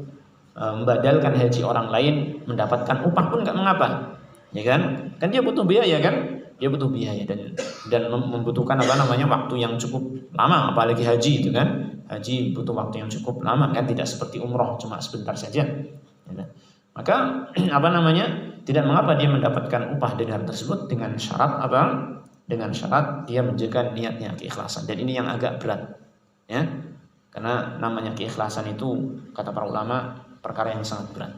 membadalkan haji orang lain mendapatkan upah pun enggak mengapa. Ya kan? Kan dia butuh biaya kan? Dia butuh biaya dan membutuhkan apa namanya? Waktu yang cukup lama, apalagi haji itu kan. Haji butuh waktu yang cukup lama kan, tidak seperti umroh cuma sebentar saja. Ya. Maka apa namanya? Tidak mengapa dia mendapatkan upah dari hal tersebut dengan syarat apa? Dengan syarat dia menjaga niatnya, keikhlasan. Dan ini yang agak berat. Ya. Karena namanya keikhlasan itu kata para ulama perkara yang sangat berat.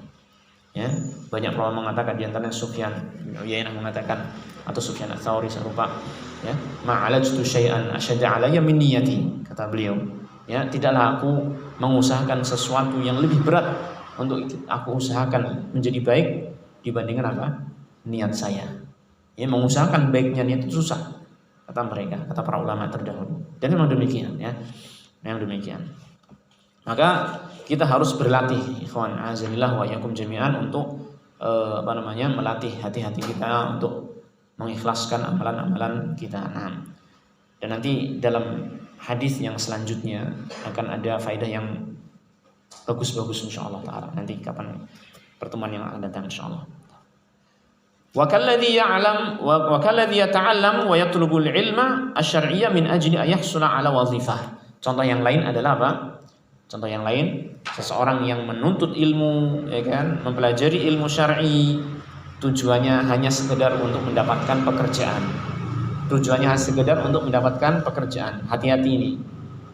Ya, banyak ulama mengatakan, di antaranya Sufyan bin Uyainah mengatakan, atau Sufyan Ats-Tsauri serupa, ya, ma'alajtu syai'an asyadda 'alayya min niyati, kata beliau. Ya, tidaklah aku mengusahakan sesuatu yang lebih berat untuk aku usahakan menjadi baik dibandingkan apa? Niat saya. Ya, mengusahakan baiknya niat itu susah, kata mereka, kata para ulama terdahulu. Dan memang demikian, ya. Memang demikian. Maka kita harus berlatih, ikhwan azanillah wa yakum jami'an, untuk melatih hati-hati kita untuk mengikhlaskan amalan-amalan kita. Nah, dan nanti dalam hadis yang selanjutnya akan ada faedah yang bagus-bagus insyaallah taala. Nanti kapan pertemuan yang akan datang insyaallah. Wa kalladhi ya'lam wa kalladhi yata'allam wa yatlubul ilma asy-syar'iyya min ajli an yahsula 'ala wazifah. Contoh yang lain adalah apa? Contoh yang lain, seseorang yang menuntut ilmu, ya kan, mempelajari ilmu syar'i, tujuannya hanya sekedar untuk mendapatkan pekerjaan. Tujuannya hanya sekedar untuk mendapatkan pekerjaan. Hati-hati ini,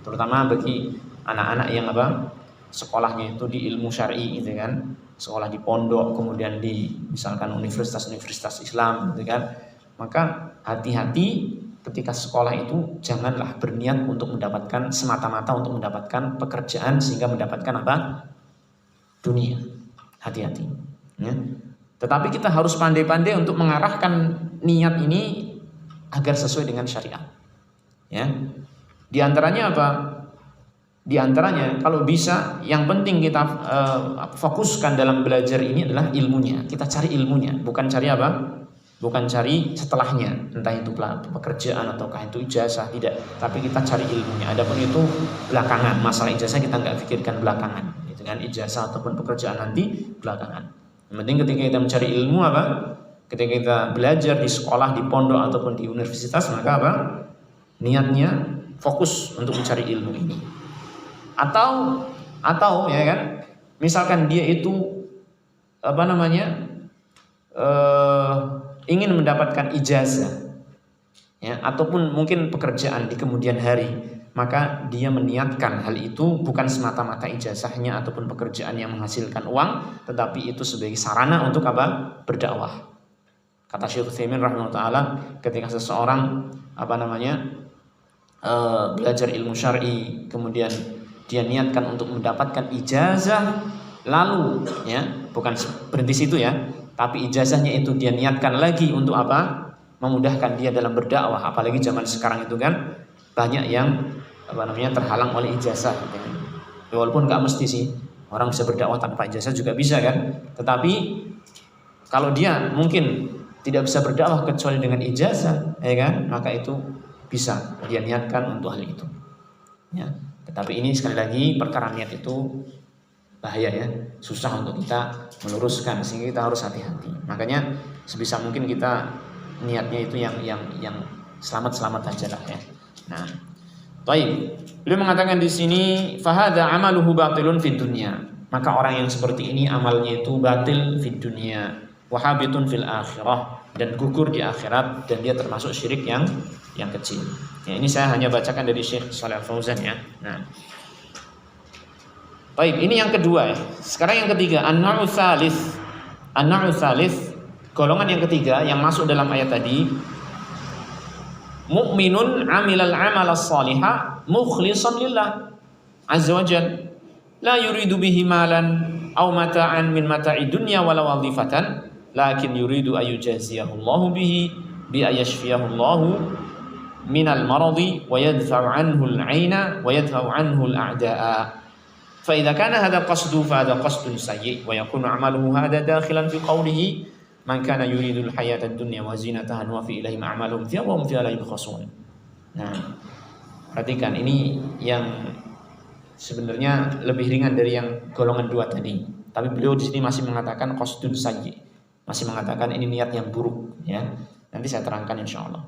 terutama bagi anak-anak yang apa? sekolahnya itu di ilmu syar'i gitu kan, sekolah di pondok, kemudian di misalkan universitas-universitas Islam gitu kan, maka hati-hati ketika sekolah itu janganlah berniat untuk mendapatkan semata-mata untuk mendapatkan pekerjaan sehingga mendapatkan apa? Dunia. Hati-hati. Ya. Tetapi kita harus pandai-pandai untuk mengarahkan niat ini agar sesuai dengan syariat. Ya. Di antaranya apa? Di antaranya kalau bisa yang penting kita fokuskan dalam belajar ini adalah ilmunya. Kita cari ilmunya, bukan cari apa? Bukan cari setelahnya, entah itu pekerjaan ataukah itu ijazah, tidak. Tapi kita cari ilmunya. Adapun itu belakangan, masalah ijazah kita nggak pikirkan belakangan, gitu kan? Ijazah ataupun pekerjaan nanti belakangan. Yang penting ketika kita mencari ilmu apa? Ketika kita belajar di sekolah, di pondok ataupun di universitas, maka apa? Niatnya fokus untuk mencari ilmu ini. Atau ya kan? Misalkan dia itu apa namanya? Ingin mendapatkan ijazah ya, ataupun mungkin pekerjaan di kemudian hari, maka dia meniatkan hal itu bukan semata-mata ijazahnya ataupun pekerjaan yang menghasilkan uang, tetapi itu sebagai sarana untuk apa? Berdakwah. Kata Syekh Utsaimin rahimahullah, ketika seseorang apa namanya belajar ilmu syar'i, kemudian dia niatkan untuk mendapatkan ijazah, lalu ya bukan berhenti situ ya, tapi ijazahnya itu dia niatkan lagi untuk apa? Memudahkan dia dalam berdakwah. Apalagi zaman sekarang itu kan banyak yang apa namanya terhalang oleh ijazah. Ya, walaupun nggak mesti sih orang bisa berdakwah tanpa ijazah juga bisa kan. Tetapi kalau dia mungkin tidak bisa berdakwah kecuali dengan ijazah, ya kan? Maka itu bisa dia niatkan untuk hal itu. Ya. Tetapi ini sekali lagi perkara niat itu bahaya ya, susah untuk kita meluruskan, sehingga kita harus hati-hati. Makanya sebisa mungkin kita niatnya itu yang selamat-selamat aja lah ya. Nah, baik. Beliau mengatakan di sini fahada amaluhu batilun fid dunya. Maka orang yang seperti ini amalnya itu batil fid dunya, wa habitun fil akhirah, dan gugur di akhirat, dan dia termasuk syirik yang kecil. Ya, ini saya hanya bacakan dari Syekh Shalih Al-Fauzan ya. Nah, baik, ini yang kedua ya. Sekarang yang ketiga, an-naw'u tsalits. An-naw'u tsalits, golongan yang ketiga yang masuk dalam ayat tadi, mu'minun 'amilal 'amala shaliha mukhlishan lillah azza wa jalla, la yuridu bihi malan aw mata'an min mata'i dunya wala wadhifatan, lakin yuridu ayyujaziyahu Allahu bihi bi ayashfiyahu Allahu minal maradi wa yadfa'u 'anhu al-'aina wa yadfa'u 'anhu al-a'da'a. فإذا كان هذا قصده فهذا قصد سيء ويكون عمله هذا داخلا في قوله من كان يريد الحياة الدنيا وزينتها نوفي إليهم أعمالهم فيها وهم فيها لا يبخسون. Nah, perhatikan ini yang sebenarnya lebih ringan dari yang golongan dua tadi. Tapi beliau di sini masih mengatakan qasdun sayyi, masih mengatakan ini niat yang buruk ya. Nanti saya terangkan insyaallah.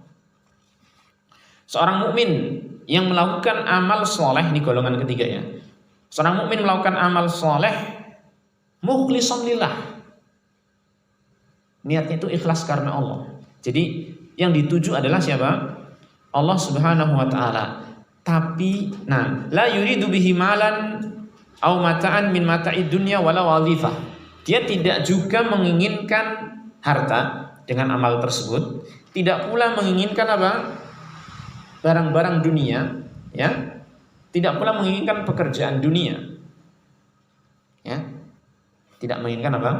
Seorang mukmin yang melakukan amal soleh, ini golongan ketiga ya. Seorang mukmin melakukan amal soleh mukhlishan lillah, niatnya itu ikhlas karena Allah. Jadi yang dituju adalah siapa? Allah Subhanahu wa taala. Tapi la yuridu bihi malan aw mata'an min mata'id dunya wala wadhifah. Dia tidak juga menginginkan harta dengan amal tersebut, tidak pula menginginkan apa? Barang-barang dunia, ya. Tidak pula menginginkan pekerjaan dunia, ya. Tidak menginginkan apa?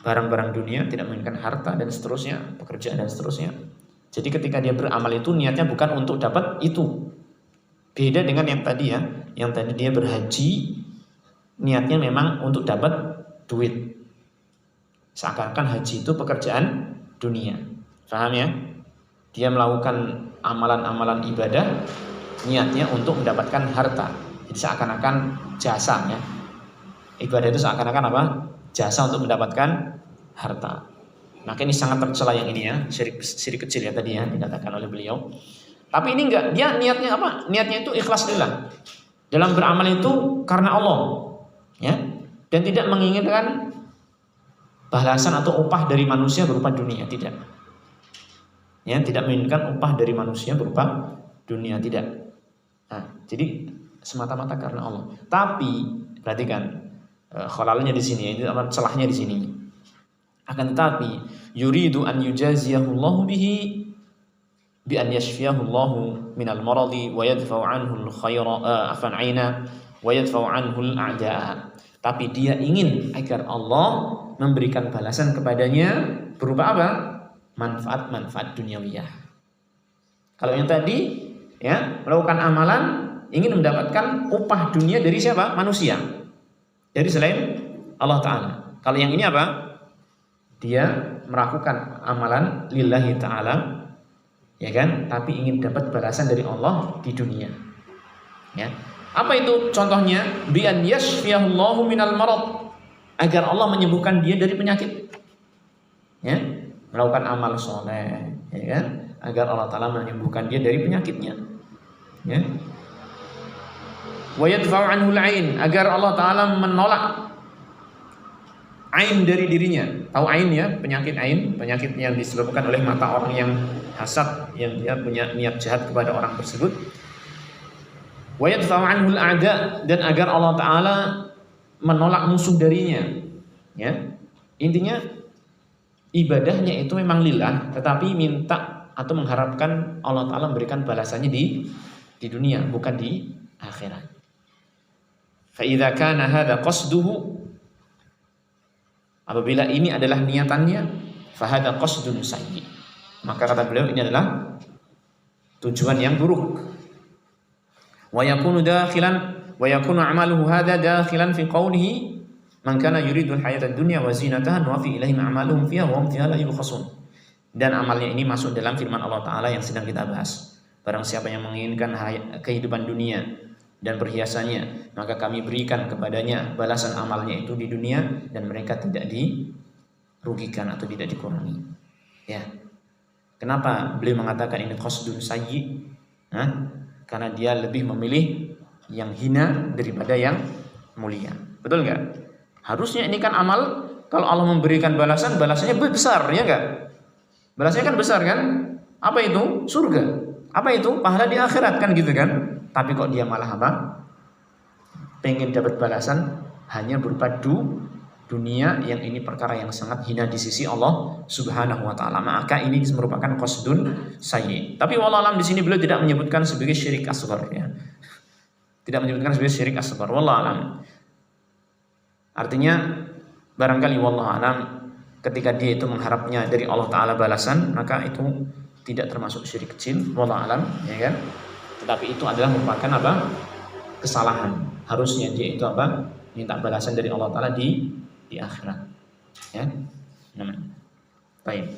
Barang-barang dunia, tidak menginginkan harta dan seterusnya, pekerjaan dan seterusnya. Jadi ketika dia beramal itu niatnya bukan untuk dapat itu. Beda dengan yang tadi ya. Yang tadi dia berhaji, niatnya memang untuk dapat duit. Seakan-akan haji itu pekerjaan dunia. Paham ya? Dia melakukan amalan-amalan ibadah, niatnya untuk mendapatkan harta. Jadi seakan-akan jasa ya. Ibadah itu seakan-akan apa? Jasa untuk mendapatkan harta. Maka ini sangat tercela yang ini ya, syirik kecil ya tadi ya dikatakan oleh beliau. Tapi ini enggak, dia niatnya apa? Niatnya itu ikhlas lillah. Dalam beramal itu karena Allah, ya. Dan tidak menginginkan balasan atau upah dari manusia berupa dunia, tidak. Ya, tidak menginginkan upah dari manusia berupa dunia, tidak. Nah, jadi semata-mata karena Allah. Tapi perhatikan khalalnya di sini, itu apa celahnya di sini. Akan tetapi yuridu an yujaziyahu Allahu bihi bi an yashfiyahu Allahu minal maradi wa yadfa'u anhu al-khaira afan aina wa yadfa'u anhu al-a'da'a. Tapi dia ingin agar Allah memberikan balasan kepadanya berupa apa? Manfaat-manfaat duniawiyah. Kalau yang tadi ya, melakukan amalan ingin mendapatkan upah dunia dari siapa? Manusia. Dari selain Allah Ta'ala. Kalau yang ini apa? Dia melakukan amalan lillahi ta'ala, ya kan? Tapi ingin dapat balasan dari Allah di dunia. Ya. Apa itu contohnya? Bi an yashfiyahullahu minal marad, agar Allah menyembuhkan dia dari penyakit. Ya, melakukan amal soleh, ya kan? Agar Allah Ta'ala menyembuhkan dia dari penyakitnya. Ya. Wa yadfa'u anhu al-'ain, agar Allah Ta'ala menolak ain dari dirinya. Tahu ain ya, penyakit ain, penyakit yang disebabkan oleh mata orang yang hasad, yang dia punya niat jahat kepada orang tersebut. Wa yadfa'u anhu al-a'da, dan agar Allah Ta'ala menolak musuh darinya. Ya. Intinya ibadahnya itu memang lillah, tetapi minta atau mengharapkan Allah Ta'ala memberikan balasannya di dunia, bukan di akhirat. Fa idza kana hadza qasduhu, apabila ini adalah niatannya, fa hadza qasdun sayyi, maka kata beliau ini adalah tujuan yang buruk. Wa yakunu a'maluhu hadza dakhilan fi qawlihi man kana yuridu al-hayata ad-dunya wa zinataha wa fi ilaihim a'maluhum fiha wa hum fiha la yubkhasun. Dan amalnya ini masuk dalam firman Allah Ta'ala yang sedang kita bahas. Barang siapa yang menginginkan kehidupan dunia dan perhiasannya, maka kami berikan kepadanya balasan amalnya itu di dunia, dan mereka tidak dirugikan atau tidak dikurangi. Ya. Kenapa beliau mengatakan ini qasdun sayyi? Karena dia lebih memilih yang hina daripada yang mulia. Betul nggak? Harusnya ini kan amal, kalau Allah memberikan balasan, balasannya besar, ya nggak? Balasannya kan besar kan? Apa itu? Surga. Apa itu? Pahala di akhirat kan gitu kan? Tapi kok dia malah apa? Pengen dapat balasan hanya berupa dunia, yang ini perkara yang sangat hina di sisi Allah Subhanahu wa Ta'ala. Maka ini merupakan qasdun sayyi. Tapi wallahu alam di sini beliau tidak menyebutkan sebagai syirik asghar ya. Tidak menyebutkan sebagai syirik asghar, wallahu alam. Artinya barangkali wallahu alam ketika dia itu mengharapnya dari Allah Ta'ala balasan, maka itu tidak termasuk syirik kecil, wallahu alam, ya kan? Tetapi itu adalah merupakan apa? Kesalahan. Harusnya dia itu apa? Minta balasan dari Allah Ta'ala di akhirat. Ya. Baik.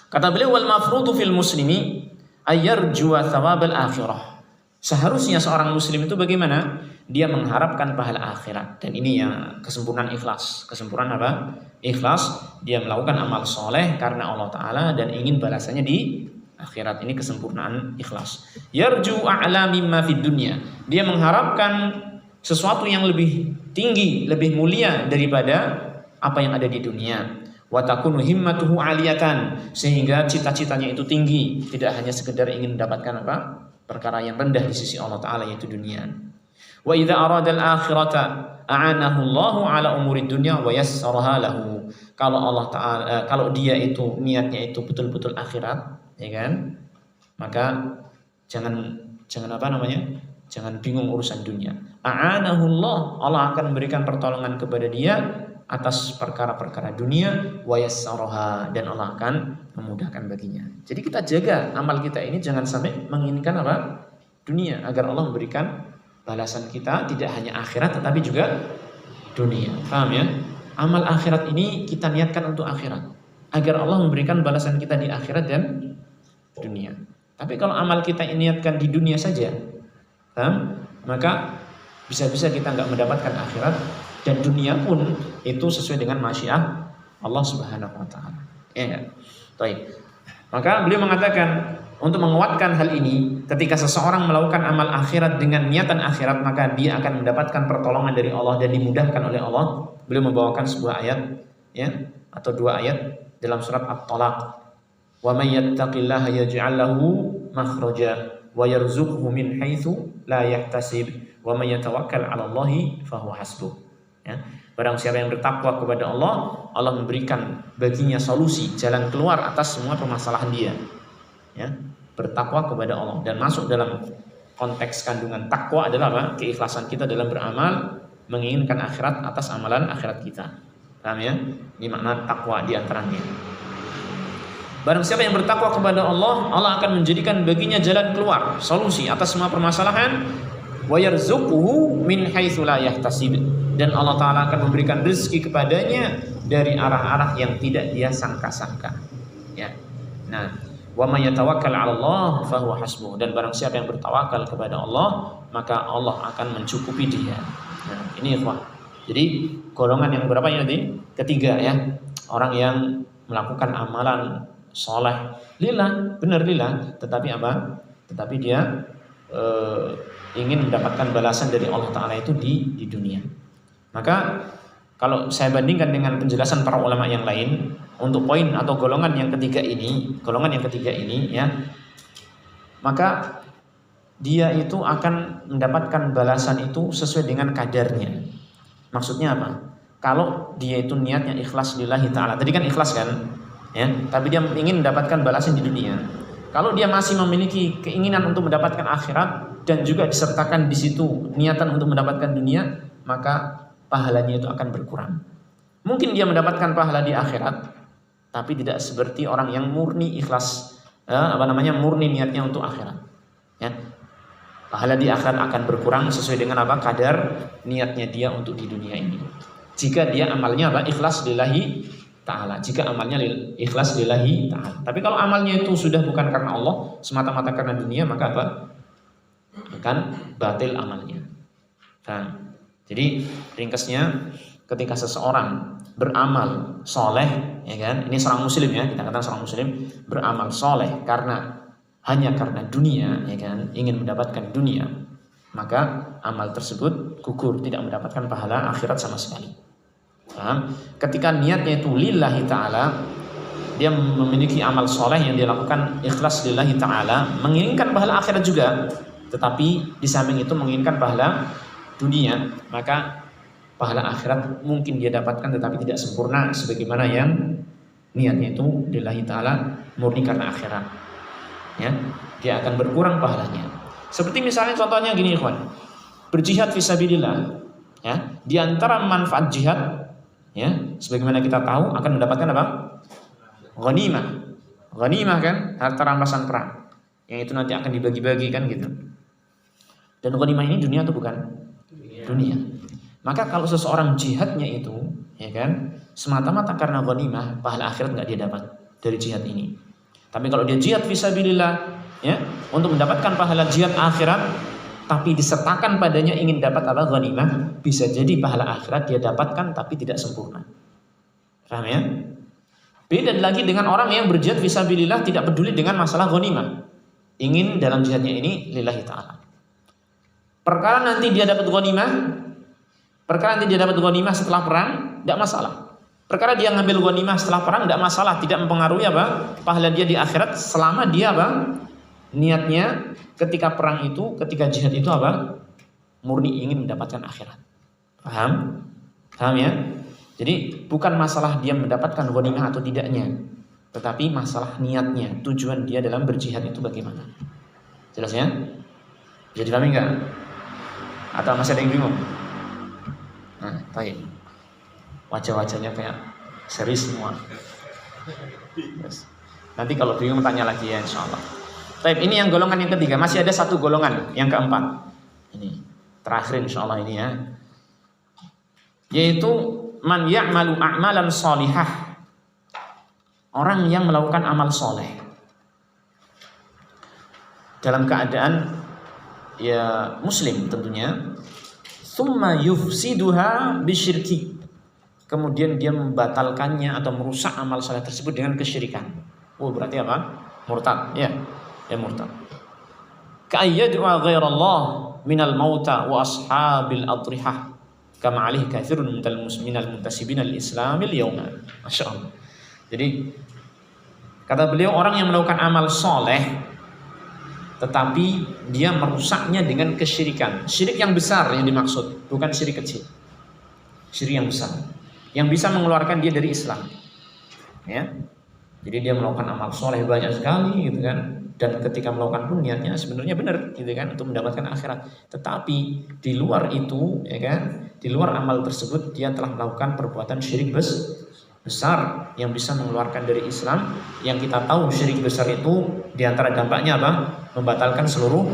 Kata beliau, wal mafrudu fil muslimi ayyarjuwa thawabal akhirah. Seharusnya seorang muslim itu bagaimana? Dia mengharapkan pahala akhirat. Dan ini yang kesempurnaan ikhlas. Kesempurnaan apa? Ikhlas. Dia melakukan amal soleh karena Allah Ta'ala dan ingin balasannya di akhirat. Ini kesempurnaan ikhlas. Yarju a'la mimma fid dunya. Dia mengharapkan sesuatu yang lebih tinggi, lebih mulia daripada apa yang ada di dunia. Wa takunu himmatuhu 'aliyatan, sehingga cita-citanya itu tinggi, tidak hanya sekedar ingin mendapatkan apa? Perkara yang rendah di sisi Allah Ta'ala, yaitu dunia. Wa idza arada al-akhirata a'anahu Allahu 'ala umuri dunya wa yassaraha lahu. Kalau Allah Ta'ala kalau dia itu niatnya itu betul-betul akhirat, ya kan? Maka jangan apa namanya? Jangan bingung urusan dunia. A'anahullah, Allah akan memberikan pertolongan kepada dia atas perkara-perkara dunia, wa yassaraha, dan Allah akan memudahkan baginya. Jadi kita jaga amal kita ini jangan sampai menginginkan apa? Dunia, agar Allah memberikan balasan kita tidak hanya akhirat tetapi juga dunia. Paham ya? Amal akhirat ini kita niatkan untuk akhirat, agar Allah memberikan balasan kita di akhirat dan dunia. Tapi kalau amal kita niatkan di dunia saja, maka bisa-bisa kita nggak mendapatkan akhirat, dan dunia pun itu sesuai dengan masyiah Allah Subhanahu wa Ta'ala. Ya, baik. Maka beliau mengatakan untuk menguatkan hal ini, ketika seseorang melakukan amal akhirat dengan niatan akhirat, maka dia akan mendapatkan pertolongan dari Allah dan dimudahkan oleh Allah. Beliau membawakan sebuah ayat, ya, atau dua ayat dalam surat At-Talaq. Wa may yattaqillaha yaj'al lahu makhraja wa yarzuqhu min haitsu la yahtasib wa may yatawakkal 'ala Allahi fahuwa hasbuh. Ya. Barang siapa yang bertakwa kepada Allah, Allah memberikan baginya solusi, jalan keluar atas semua permasalahan dia. Ya. Bertakwa kepada Allah, dan masuk dalam konteks kandungan takwa adalah apa? Keikhlasan kita dalam beramal, menginginkan akhirat atas amalan akhirat kita. Paham ya? Ini makna takwa di antaranya. Barang siapa yang bertakwa kepada Allah, Allah akan menjadikan baginya jalan keluar, solusi atas semua permasalahan. Wa yarzuquhu min haitsu la yahtasib, dan Allah Ta'ala akan memberikan rezeki kepadanya dari arah-arah yang tidak dia sangka-sangka. Ya. Nah, wa may yatawakkal 'ala Allah fahuwa hasbuh, dan barang siapa yang bertawakal kepada Allah, maka Allah akan mencukupi dia. Nah, ini ikhwah. Jadi golongan yang berapa ini nanti? Ketiga ya. Orang yang melakukan amalan soleh lillah, benar lillah, tetapi apa? Tetapi dia ingin mendapatkan balasan dari Allah Ta'ala itu di dunia. Maka kalau saya bandingkan dengan penjelasan para ulama yang lain untuk poin atau golongan yang ketiga ini ya, maka dia itu akan mendapatkan balasan itu sesuai dengan kadarnya. Maksudnya apa? Kalau dia itu niatnya ikhlas lillahi ta'ala, tadi kan ikhlas kan ya, tapi dia ingin mendapatkan balasan di dunia. Kalau dia masih memiliki keinginan untuk mendapatkan akhirat dan juga disertakan di situ niatan untuk mendapatkan dunia, maka pahalanya itu akan berkurang. Mungkin dia mendapatkan pahala di akhirat, tapi tidak seperti orang yang murni ikhlas, murni niatnya untuk akhirat. Ya. Pahala di akhirat akan berkurang sesuai dengan apa? Kadar niatnya dia untuk di dunia ini. Jika dia amalnya apa? Ikhlas lillahi ta'ala. Jika amalnya ikhlas lillahi ta'ala. Tapi kalau amalnya itu sudah bukan karena Allah, semata-mata karena dunia, maka apa? Akan batil amalnya. Nah, jadi ringkasnya, ketika seseorang beramal soleh, ya kan? Ini seorang muslim ya, kita katakan seorang muslim beramal soleh hanya karena dunia, ya kan? Ingin mendapatkan dunia, maka amal tersebut gugur, tidak mendapatkan pahala akhirat sama sekali. Paham? Ketika niatnya itu lillahi ta'ala, dia memiliki amal soleh yang dia lakukan ikhlas lillahi ta'ala, menginginkan pahala akhirat juga, tetapi di samping itu menginginkan pahala dunia, maka pahala akhirat mungkin dia dapatkan tetapi tidak sempurna sebagaimana yang niatnya itu lillahi ta'ala, murni karena akhirat. Ya, dia akan berkurang pahalanya. Seperti misalnya contohnya gini ikhwan, berjihad fisabilillah, ya, di antara manfaat jihad, ya, sebagaimana kita tahu akan mendapatkan apa? Ghanimah kan, harta rampasan perang, yang itu nanti akan dibagi-bagi kan gitu. Dan ghanimah ini dunia atau bukan? Dunia. Maka kalau seseorang jihadnya itu, ya kan, semata-mata karena ghanimah, pahala akhirat nggak dia dapat dari jihad ini. Tapi kalau dia jihad fisabilillah, ya, untuk mendapatkan pahala jihad akhirat, tapi disertakan padanya ingin dapat apa? Ghanimah, bisa jadi pahala akhirat dia dapatkan tapi tidak sempurna. Paham ya? Beda lagi dengan orang yang berjihad fisabilillah tidak peduli dengan masalah ghanimah. Ingin dalam jihadnya ini lillahi ta'ala. Perkara nanti dia dapat ghanimah setelah perang, tidak masalah. Perkara dia ngambil ghanimah setelah perang, tidak masalah, tidak mempengaruhi apa? Pahala dia di akhirat selama dia apa? Niatnya ketika perang itu, ketika jihad itu apa? Murni ingin mendapatkan akhirat. Paham? Paham ya? Jadi bukan masalah dia mendapatkan ghanimah atau tidaknya, tetapi masalah niatnya, tujuan dia dalam berjihad itu bagaimana. Jelas ya? Jadi paham enggak? Atau masih ada yang bingung? Nah, baik. Wajah-wajahnya kayak serius semua. Yes. Nanti kalau bingung tanya lagi ya insyaallah. Baik, ini yang golongan yang ketiga. Masih ada satu golongan yang keempat. Ini terakhir insyaallah ini ya. Yaitu man ya'malu a'malan shalihah. Orang yang melakukan amal soleh dalam keadaan ya muslim tentunya. Tsumma yufsiduha bisyirki. Kemudian dia membatalkannya atau merusak amal soleh tersebut dengan kesyirikan. Oh, berarti apa? Murtad, ya. Ya murtad. Ka'ayyad'a ghairallah minal mauta wa ashabil adrihah. Kama alih kathirun minal muntasibina al-islamil yawma. Masya Allah. Jadi kata beliau, orang yang melakukan amal soleh tetapi dia merusaknya dengan kesyirikan. Syirik yang besar yang dimaksud, bukan syirik kecil. Syirik yang besar yang bisa mengeluarkan dia dari Islam. Ya. Jadi dia melakukan amal soleh banyak sekali gitu kan. Dan ketika melakukan pun niatnya sebenarnya benar gitu kan, untuk mendapatkan akhirat. Tetapi di luar itu ya kan, di luar amal tersebut dia telah melakukan perbuatan syirik besar yang bisa mengeluarkan dari Islam. Yang kita tahu syirik besar itu di antara dampaknya apa? Membatalkan seluruh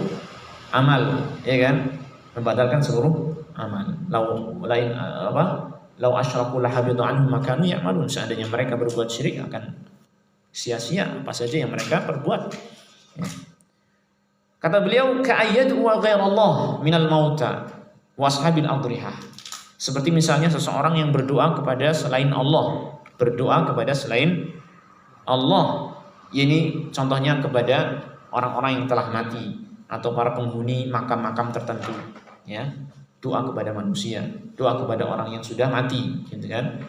amal, ya kan? Membatalkan seluruh amal. Lau asyraku lahabitu anhum ma kanu ya'malun. Seandainya mereka berbuat syirik akan sia-sia apa saja yang mereka perbuat. Ya. Kata beliau, ka'ayyadu wa ghairallah minal mauta wa ashabil adrihah. Seperti misalnya seseorang yang berdoa kepada selain Allah, berdoa kepada selain Allah. Ini contohnya kepada orang-orang yang telah mati atau para penghuni makam-makam tertentu, ya. Doa kepada manusia, doa kepada orang yang sudah mati, gitu kan?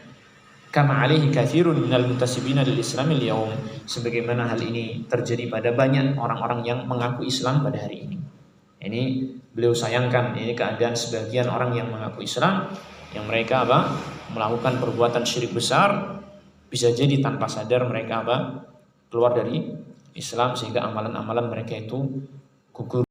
Kama alaihi katsirun minal muntasibina lil islamil yaum, sebagaimana hal ini terjadi pada banyak orang-orang yang mengaku Islam pada hari ini. Ini beliau sayangkan ini keadaan sebagian orang yang mengaku Islam yang mereka apa? Melakukan perbuatan syirik besar, bisa jadi tanpa sadar mereka apa? Keluar dari Islam sehingga amalan-amalan mereka itu gugur.